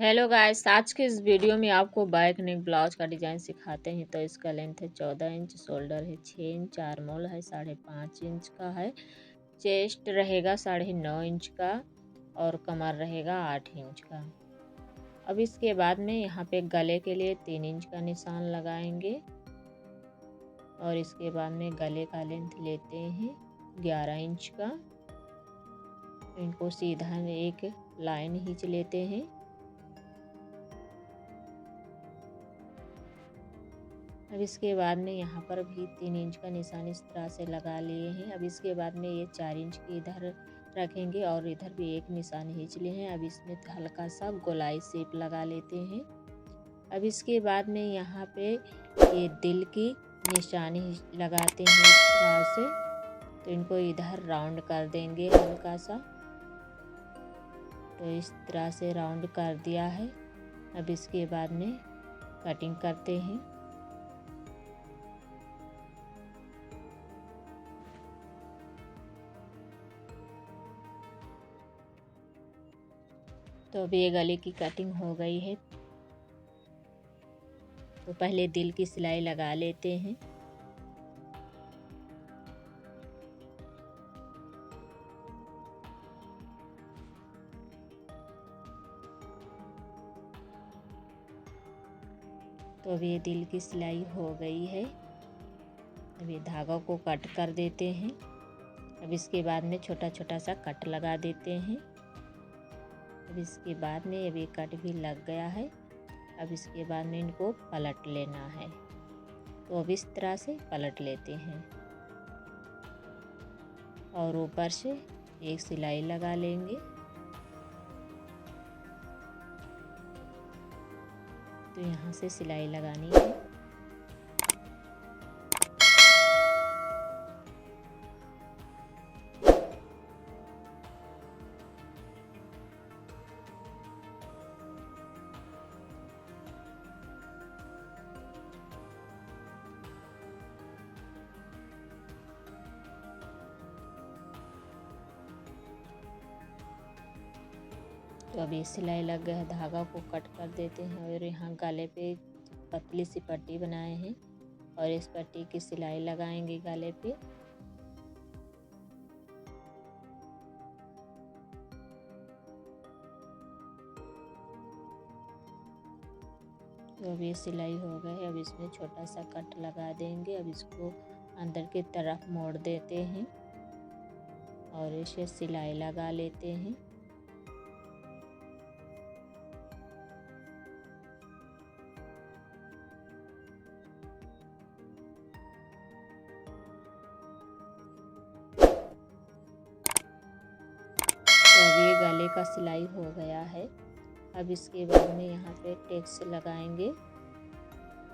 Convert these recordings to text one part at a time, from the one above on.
Hello guys, आज के इस वीडियो में आपको बैक नेक ब्लाउज का डिज़ाइन सिखाते हैं। तो इसका लेंथ है 14 इंच, शोल्डर है 6 इंच, आर्मोल है 5.5 इंच का है, चेस्ट रहेगा 9.5 इंच का और कमर रहेगा 8 इंच का। अब इसके बाद में यहाँ पे गले के लिए 3 इंच का निशान लगाएंगे और इसके बाद में गले का लेंथ लेते हैं 11 इंच का। इनको सीधा एक लाइन खींच लेते हैं। अब इसके बाद में यहाँ पर भी 3 इंच का निशान इस तरह से लगा लिए हैं। अब इसके बाद में ये 4 इंच की इधर रखेंगे और इधर भी एक निशान खींच लिए हैं। अब इसमें हल्का सा गोलाई शेप लगा लेते हैं। अब इसके बाद में यहाँ पे ये दिल की निशानी लगाते हैं इस तरह से। तो इनको इधर राउंड कर देंगे हल्का सा। तो इस तरह से राउंड कर दिया है। अब इसके बाद में कटिंग करते हैं। तो अब ये गले की कटिंग हो गई है। तो पहले दिल की सिलाई लगा लेते हैं। तो अब ये दिल की सिलाई हो गई है। अब ये धागा को कट कर देते हैं। अब इसके बाद में छोटा छोटा सा कट लगा देते हैं। अब इसके बाद में अब ये कट भी लग गया है। अब इसके बाद में इनको पलट लेना है। तो अब इस तरह से पलट लेते हैं और ऊपर से एक सिलाई लगा लेंगे। तो यहाँ से सिलाई लगानी है। तो अब ये सिलाई लग गया है, धागा को कट कर देते हैं और यहाँ गले पे पतली सी पट्टी बनाए हैं और इस पट्टी की सिलाई लगाएंगे गले पे। तो अब ये सिलाई हो गई है। अब इसमें छोटा सा कट लगा देंगे। अब इसको अंदर की तरफ मोड़ देते हैं और इसे सिलाई लगा लेते हैं। तो अब ये गले का सिलाई हो गया है। अब इसके बाद में यहाँ पे टेक्स लगाएंगे।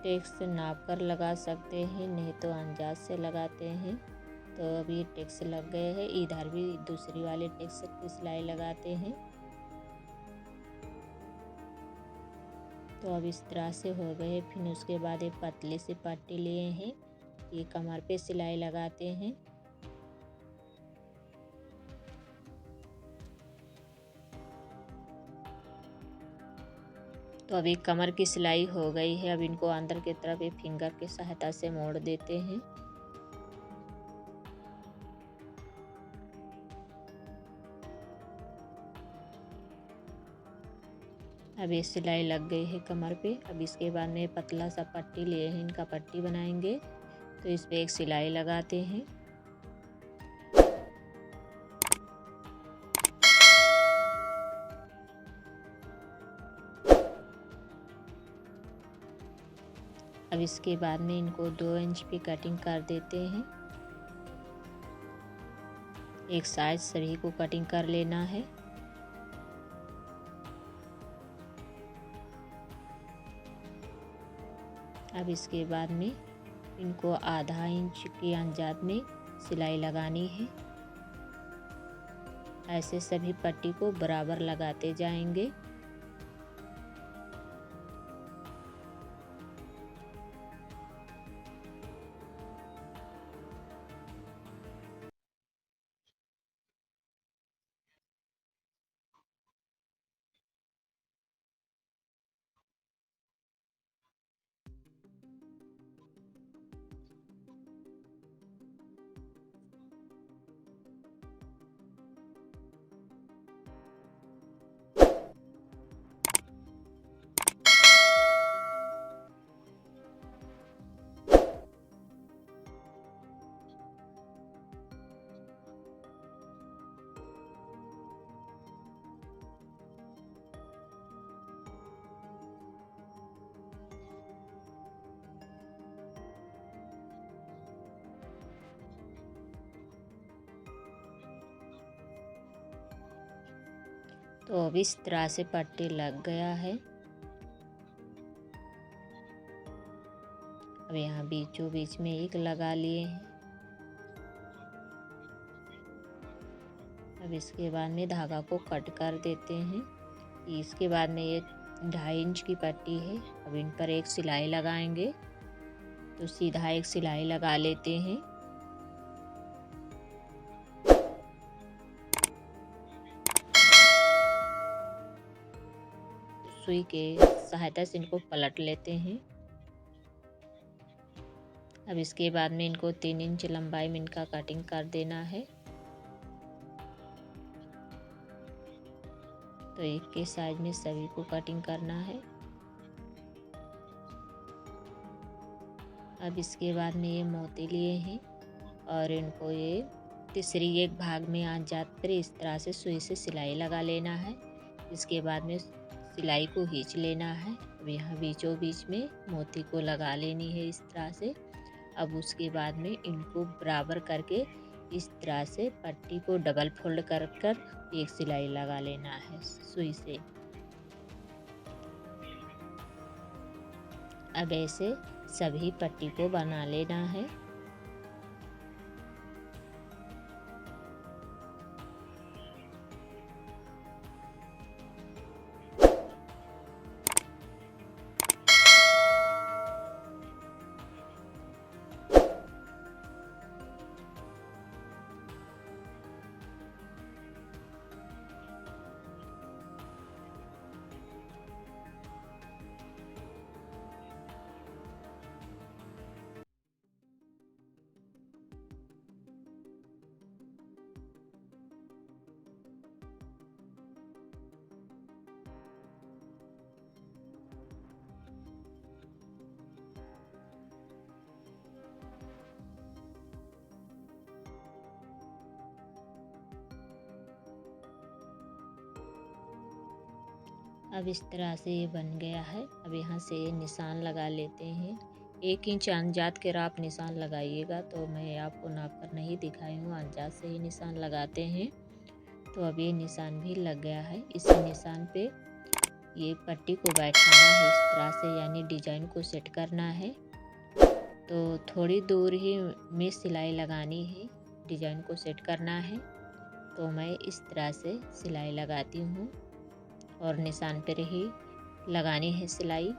टेक्स नाप कर लगा सकते हैं, नहीं तो अंदाज से लगाते हैं। तो अब ये टेक्स लग गए हैं। इधर भी दूसरी वाले टेक्स की सिलाई लगाते हैं। तो अब इस तरह से हो गए। फिर उसके बाद एक पतली सी पट्टी लिए हैं, ये कमर पे सिलाई लगाते हैं। तो अभी कमर की सिलाई हो गई है। अब इनको अंदर की तरफ एक फिंगर की सहायता से मोड़ देते हैं। अब ये सिलाई लग गई है कमर पे। अब इसके बाद में पतला सा पट्टी लिए हैं, इनका पट्टी बनाएंगे। तो इस पे एक सिलाई लगाते हैं। अब इसके बाद में इनको 2 इंच पे कटिंग कर देते हैं। एक साइज सभी को कटिंग कर लेना है। अब इसके बाद में इनको आधा इंच के अंदाज में सिलाई लगानी है। ऐसे सभी पट्टी को बराबर लगाते जाएंगे। तो अब इस तरह से पट्टी लग गया है। अब यहाँ बीचों बीच में एक लगा लिए हैं। अब इसके बाद में धागा को कट कर देते हैं। इसके बाद में ये 2.5 इंच की पट्टी है। अब इन पर एक सिलाई लगाएंगे, तो सीधा एक सिलाई लगा लेते हैं। सुई के सहायता से इनको पलट लेते हैं। अब इसके बाद में इनको 3 इंच लंबाई में इनका कटिंग कर देना है। तो एक के साइज में सभी को कटिंग करना है। अब इसके बाद में ये मोती लिए हैं और इनको ये तीसरी एक भाग में आ जाकर इस तरह से सुई से सिलाई लगा लेना है। इसके बाद में सिलाई को खींच लेना है। अब यहाँ बीचों बीच में मोती को लगा लेनी है इस तरह से। अब उसके बाद में इनको बराबर करके इस तरह से पट्टी को डबल फोल्ड कर कर एक सिलाई लगा लेना है सुई से। अब ऐसे सभी पट्टी को बना लेना है। अब इस तरह से ये बन गया है। अब यहाँ से निशान लगा लेते हैं। 1 इंच अनजात के आप निशान लगाइएगा, तो मैं आपको नाप कर नहीं दिखाई हूँ, अनजात से ही निशान लगाते हैं। तो अब ये निशान भी लग गया है। इस निशान पे ये पट्टी को बैठाना है इस तरह से, यानी डिजाइन को सेट करना है। तो थोड़ी दूर ही में सिलाई लगानी है, डिजाइन को सेट करना है। तो मैं इस तरह से सिलाई लगाती हूँ और निशान पर ही लगानी है सिलाई।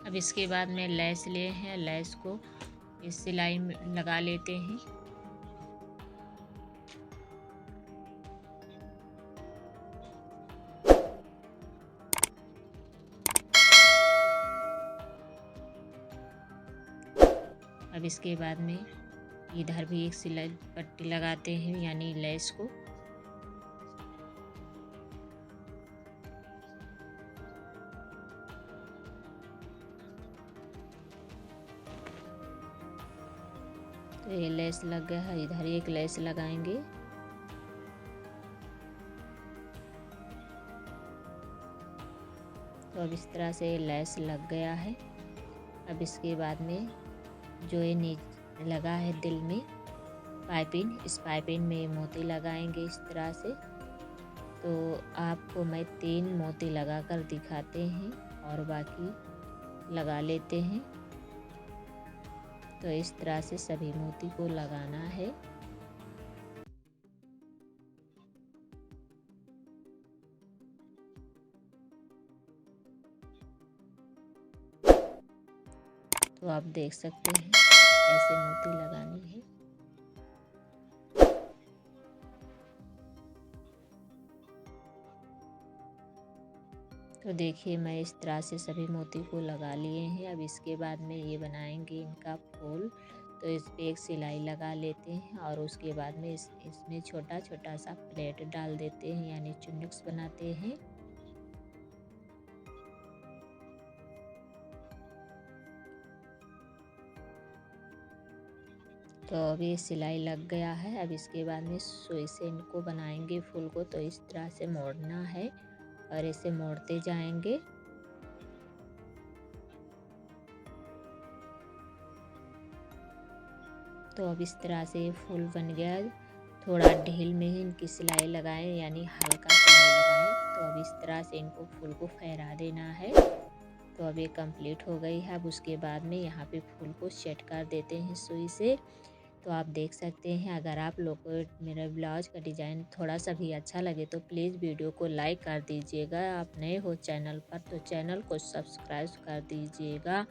अब इसके बाद में लैस लिए हैं, लैस को इस सिलाई में लगा लेते हैं। अब इसके बाद में इधर भी एक सिलाई पट्टी लगाते हैं, यानी लैस को। तो ये लेस लग गया है, इधर एक लेस लगाएंगे। तो अब इस तरह से ये लेस लग गया है। अब इसके बाद में जो ये नीचे लगा है दिल में पाइपिंग, इस पाइपिंग में मोती लगाएंगे इस तरह से। तो आपको मैं 3 मोती लगा कर दिखाते हैं और बाकी लगा लेते हैं। तो इस तरह से सभी मोती को लगाना है। तो आप देख सकते हैं ऐसे मोती लगानी है। तो देखिए मैं इस तरह से सभी मोती को लगा लिए हैं। अब इसके बाद में ये बनाएंगे इनका फूल। तो इस पे एक सिलाई लगा लेते हैं और उसके बाद में इसमें छोटा छोटा सा प्लेट डाल देते हैं, यानी चुन्नुक्स बनाते हैं। तो अभी सिलाई लग गया है। अब इसके बाद में सुई से इनको बनाएंगे फूल को। तो इस तरह से मोड़ना है और इसे मोड़ते जाएंगे। तो अब इस तरह से ये फूल बन गया। थोड़ा ढील में ही इनकी सिलाई लगाएं, यानी हल्का सिलाई लगाएं। तो अब इस तरह से इनको फूल को फहरा देना है। तो अब ये कंप्लीट हो गई है। अब उसके बाद में यहाँ पे फूल को सेट कर देते हैं सुई से। तो आप देख सकते हैं, अगर आप लोग को मेरा ब्लाउज का डिज़ाइन थोड़ा सा भी अच्छा लगे तो प्लीज़ वीडियो को लाइक कर दीजिएगा। आप नए हो चैनल पर तो चैनल को सब्सक्राइब कर दीजिएगा।